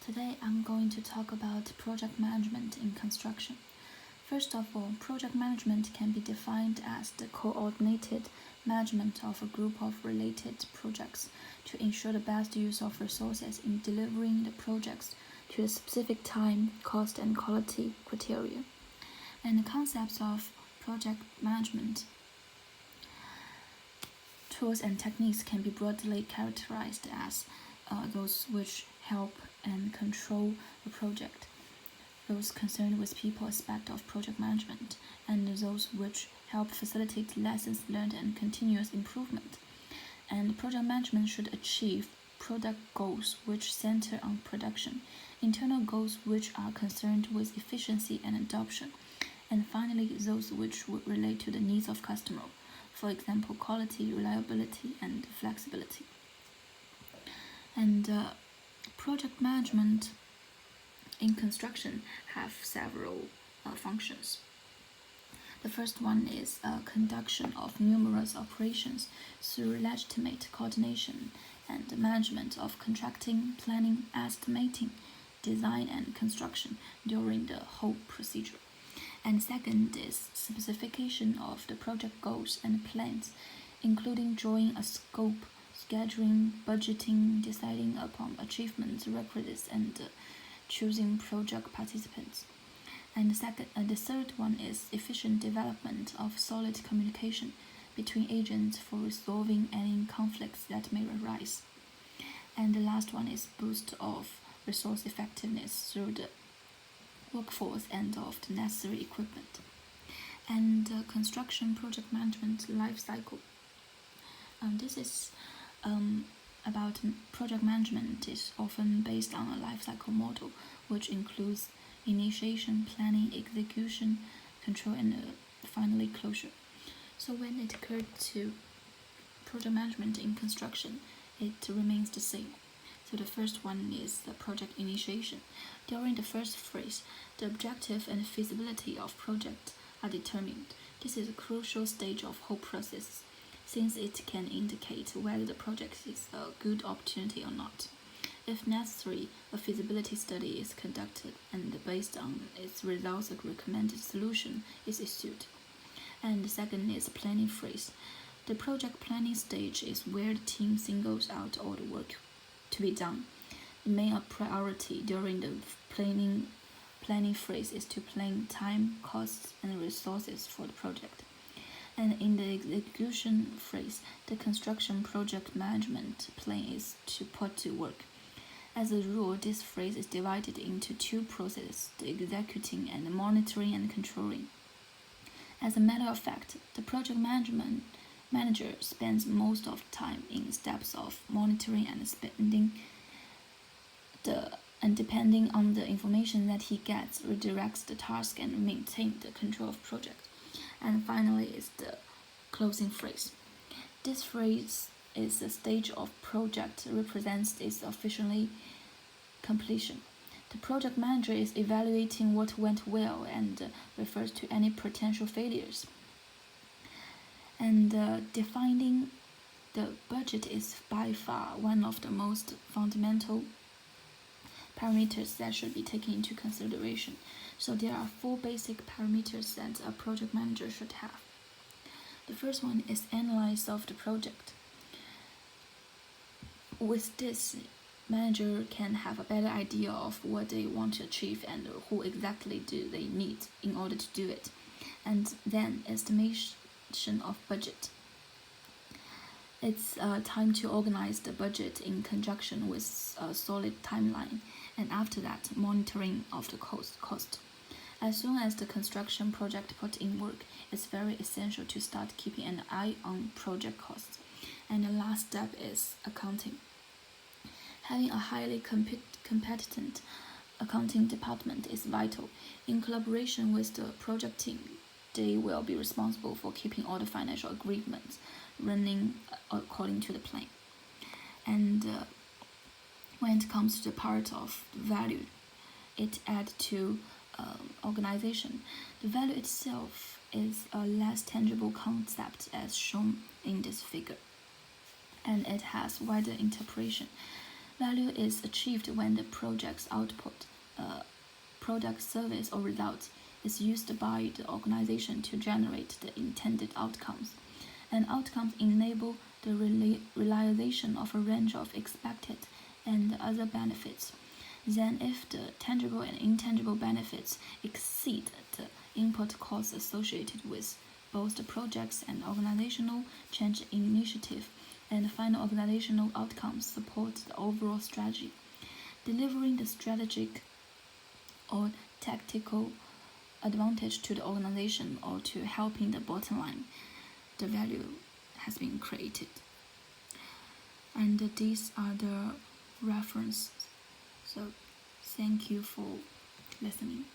Today I'm going to talk about project management in construction. First of all, project management can be defined as the coordinated management of a group of related projects to ensure the best use of resources in delivering the projects to a specific time, cost, and quality criteria. And the concepts of project management tools and techniques can be broadly characterized as those which help and control the project, those concerned with people aspect of project management, and those which help facilitate lessons learned and continuous improvement. And project management should achieve product goals which center on production, internal goals which are concerned with efficiency and adoption, and finally those which would relate to the needs of customer, for example, quality, reliability, and flexibility. And project management in construction have several functions. The first one is conduction of numerous operations through legitimate coordination and management of contracting, planning, estimating, design, and construction during the whole procedure. And second is specification of the project goals and plans, including drawing a scope, scheduling, budgeting, deciding upon achievement requisites, and choosing project participants. And the third one is efficient development of solid communication between agents for resolving any conflicts that may arise. And the last one is boost of resource effectiveness through the workforce and of the necessary equipment. And construction project management life cycle. This is about project management is often based on a life cycle model, which includes initiation, planning, execution, control, and finally closure. So when it occurs to project management in construction, it remains the same. So the first one is the project initiation. During the first phase, the objective and feasibility of project are determined. This is a crucial stage of whole process, since it can indicate whether the project is a good opportunity or not. If necessary, a feasibility study is conducted, and based on its results, a recommended solution is issued. And the second is planning phase. The project planning stage is where the team singles out all the work to be done. The main priority during the planning phase is to plan time, costs, and resources for the project. And in the execution phase, the construction project management plan is to put to work. As a rule, this phase is divided into two processes, the executing and the monitoring and controlling. As a matter of fact, the project manager spends most of the time in steps of monitoring and depending on the information that he gets, redirects the task and maintain the control of project. And finally is the closing phase. This phase is the stage of project represents its officially completion. The project manager is evaluating what went well and refers to any potential failures. And defining the budget is by far one of the most fundamental parameters that should be taken into consideration. So there are four basic parameters that a project manager should have. The first one is analysis of the project. With this, manager can have a better idea of what they want to achieve and who exactly do they need in order to do it. And then estimation of budget. It's time to organize the budget in conjunction with a solid timeline, and after that, monitoring of the cost. As soon as the construction project put in work, it's very essential to start keeping an eye on project costs. And the last step is accounting. Having a highly competent accounting department is vital. In collaboration with the project team, they will be responsible for keeping all the financial agreements running according to the plan. And when it comes to the part of value, it adds to organization. The value itself is a less tangible concept as shown in this figure, and it has wider interpretation. Value is achieved when the project's output, product, service, or result is used by the organization to generate the intended outcomes. And outcomes enable the realization of a range of expected and other benefits. Then, if the tangible and intangible benefits exceed the input costs associated with both the projects and organizational change initiative, and the final organizational outcomes support the overall strategy. Delivering the strategic or tactical advantage to the organization or to helping the bottom line, the value has been created. And these are the references. So thank you for listening.